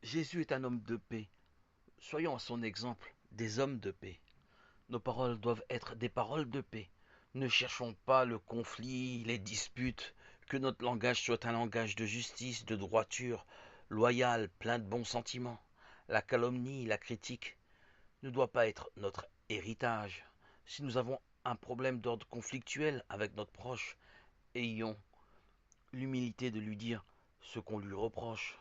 Jésus est un homme de paix. Soyons à son exemple des hommes de paix. Nos paroles doivent être des paroles de paix. Ne cherchons pas le conflit, les disputes. Que notre langage soit un langage de justice, de droiture, loyal, plein de bons sentiments. La calomnie, la critique ne doit pas être notre héritage. Si nous avons un problème d'ordre conflictuel avec notre proche, ayons l'humilité de lui dire ce qu'on lui reproche.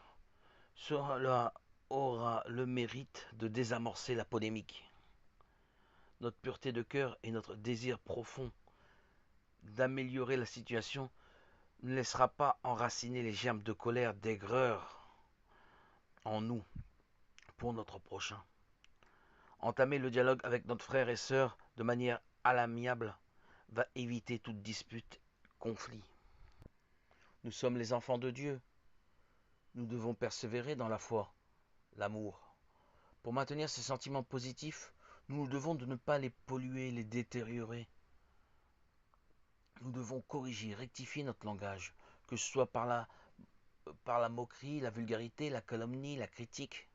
Cela aura le mérite de désamorcer la polémique. Notre pureté de cœur et notre désir profond d'améliorer la situation ne laissera pas enraciner les germes de colère, d'aigreur en nous pour notre prochain. Entamer le dialogue avec notre frère et sœur de manière à l'amiable va éviter toute dispute, conflit. Nous sommes les enfants de Dieu. Nous devons persévérer dans la foi, l'amour. Pour maintenir ces sentiments positifs, nous nous devons de ne pas les polluer, les détériorer. Nous devons corriger, rectifier notre langage, que ce soit par la moquerie, la vulgarité, la calomnie, la critique.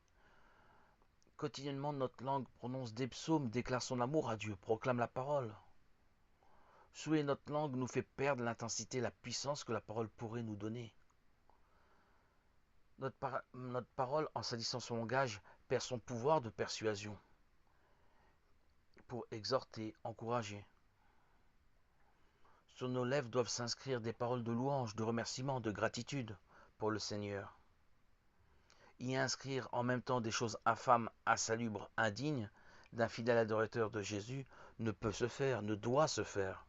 Quotidiennement, notre langue prononce des psaumes, déclare son amour à Dieu, proclame la parole. Souiller notre langue nous fait perdre l'intensité, la puissance que la parole pourrait nous donner. Notre parole, en salissant son langage, perd son pouvoir de persuasion pour exhorter, encourager. Sur nos lèvres doivent s'inscrire des paroles de louange, de remerciement, de gratitude pour le Seigneur. Y inscrire en même temps des choses infâmes, insalubres, indignes d'un fidèle adorateur de Jésus ne peut se faire, ne doit se faire.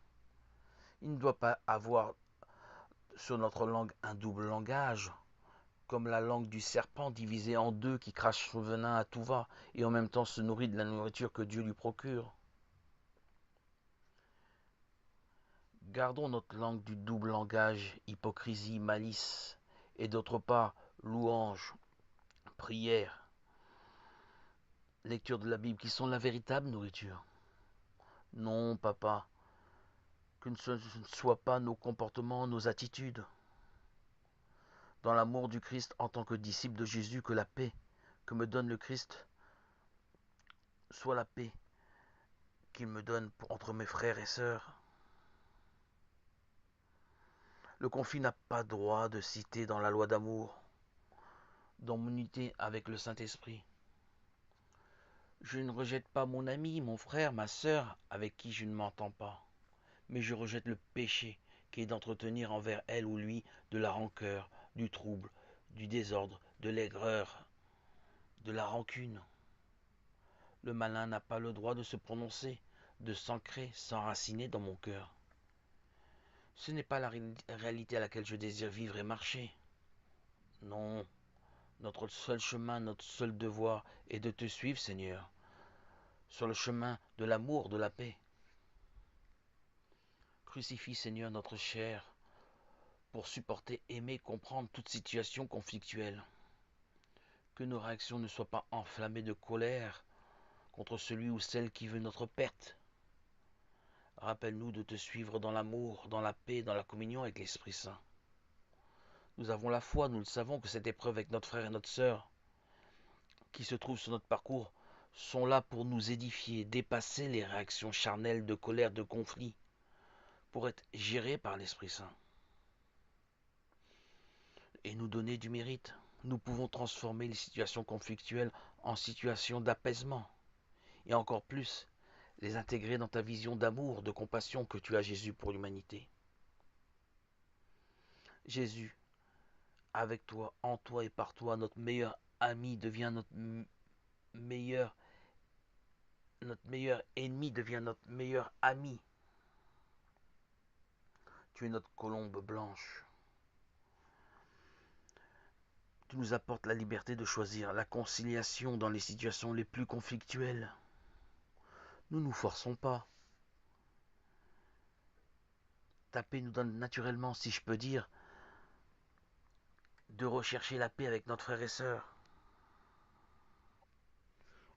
Il ne doit pas avoir sur notre langue un double langage, comme la langue du serpent divisée en deux qui crache son venin à tout va et en même temps se nourrit de la nourriture que Dieu lui procure. Gardons notre langue du double langage, hypocrisie, malice, et d'autre part, louange, prière, lecture de la Bible, qui sont la véritable nourriture. Non, papa, que ce ne soient pas nos comportements, nos attitudes. Dans l'amour du Christ en tant que disciple de Jésus, que la paix que me donne le Christ soit la paix qu'il me donne entre mes frères et sœurs. Le conflit n'a pas droit de citer dans la loi d'amour, dans mon unité avec le Saint-Esprit. Je ne rejette pas mon ami, mon frère, ma sœur, avec qui je ne m'entends pas, mais je rejette le péché qui est d'entretenir envers elle ou lui de la rancœur, du trouble, du désordre, de l'aigreur, de la rancune. Le malin n'a pas le droit de se prononcer, de s'ancrer, s'enraciner dans mon cœur. Ce n'est pas la réalité à laquelle je désire vivre et marcher. Non, notre seul chemin, notre seul devoir est de te suivre, Seigneur, sur le chemin de l'amour, de la paix. Crucifie, Seigneur, notre chair pour supporter, aimer, comprendre toute situation conflictuelle. Que nos réactions ne soient pas enflammées de colère contre celui ou celle qui veut notre perte. Rappelle-nous de te suivre dans l'amour, dans la paix, dans la communion avec l'Esprit Saint. Nous avons la foi, nous le savons, que cette épreuve avec notre frère et notre sœur qui se trouvent sur notre parcours sont là pour nous édifier, dépasser les réactions charnelles de colère, de conflit, pour être gérés par l'Esprit Saint et nous donner du mérite. Nous pouvons transformer les situations conflictuelles en situations d'apaisement et encore plus les intégrer dans ta vision d'amour, de compassion que tu as Jésus pour l'humanité. Jésus, avec toi, en toi et par toi, notre meilleur ami devient meilleur, notre meilleur ennemi devient notre meilleur ami. Tu es notre colombe blanche. Tu nous apportes la liberté de choisir la conciliation dans les situations les plus conflictuelles. Nous ne nous forçons pas. Ta paix nous donne naturellement, si je peux dire, de rechercher la paix avec notre frère et sœur,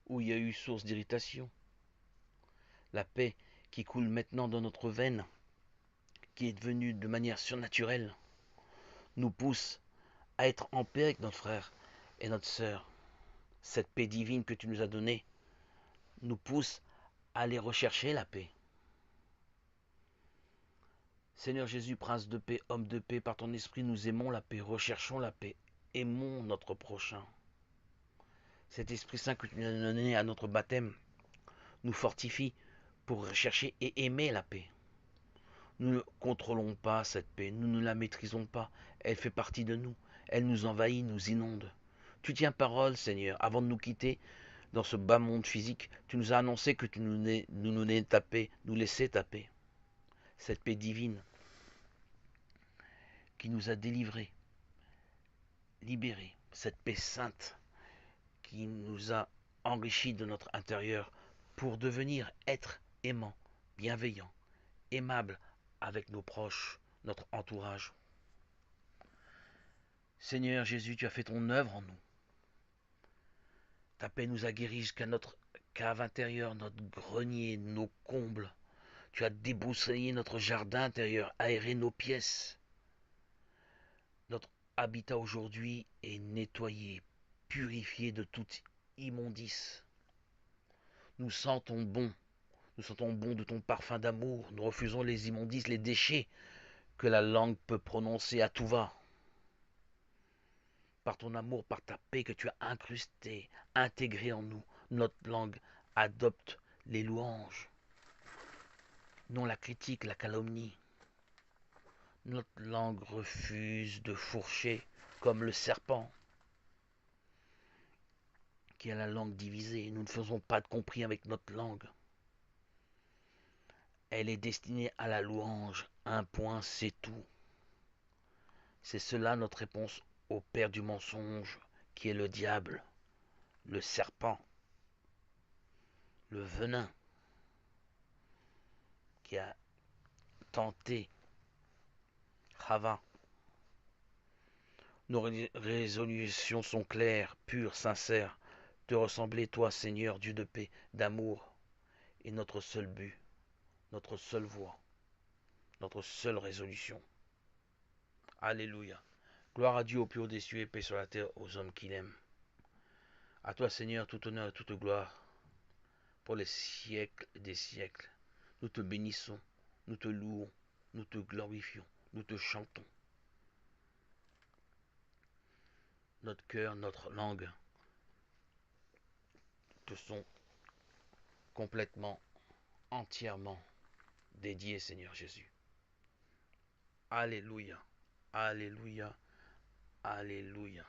où il y a eu source d'irritation. La paix qui coule maintenant dans notre veine, qui est devenue de manière surnaturelle, nous pousse à être en paix avec notre frère et notre sœur. cette paix divine que tu nous as donnée nous pousse à aller rechercher la paix. Seigneur Jésus, Prince de paix, homme de paix, par ton esprit, nous aimons la paix, recherchons la paix, aimons notre prochain. Cet Esprit Saint que tu nous as donné à notre baptême nous fortifie pour rechercher et aimer la paix. Nous ne contrôlons pas cette paix, nous ne la maîtrisons pas, elle fait partie de nous, elle nous envahit, nous inonde. Tu tiens parole, Seigneur, avant de nous quitter dans ce bas monde physique, tu nous as annoncé que tu nous donnais ta paix, nous laissais ta paix. Cette paix divine qui nous a délivrés, libérés, cette paix sainte qui nous a enrichis de notre intérieur pour devenir être aimant, bienveillant, aimable avec nos proches, notre entourage. Seigneur Jésus, tu as fait ton œuvre en nous. Ta paix nous a guéris jusqu'à notre cave intérieure, notre grenier, nos combles. Tu as débroussaillé notre jardin intérieur, aéré nos pièces. Notre habitat aujourd'hui est nettoyé, purifié de toute immondice. Nous sentons bon. Nous sentons bon de ton parfum d'amour. Nous refusons les immondices, les déchets que la langue peut prononcer à tout va. Par ton amour, par ta paix que tu as incrusté, intégré en nous, notre langue adopte les louanges, non la critique, la calomnie. Notre langue refuse de fourcher comme le serpent qui a la langue divisée. Nous ne faisons pas de compris avec notre langue. Elle est destinée à la louange. Un point, c'est tout. C'est cela notre réponse au père du mensonge, qui est le diable, le serpent, le venin, qui a tenté Chava. Nos résolutions sont claires, pures, sincères. Te ressembler, toi, Seigneur, Dieu de paix, d'amour, est notre seul but, notre seule voie, notre seule résolution. Alléluia. Gloire à Dieu au plus haut des cieux et paix sur la terre aux hommes qu'il aime. À toi, Seigneur, tout honneur et toute gloire pour les siècles des siècles. Nous te bénissons, nous te louons, nous te glorifions, nous te chantons. Notre cœur, notre langue te sont complètement, entièrement dédiés, Seigneur Jésus. Alléluia, alléluia, alléluia.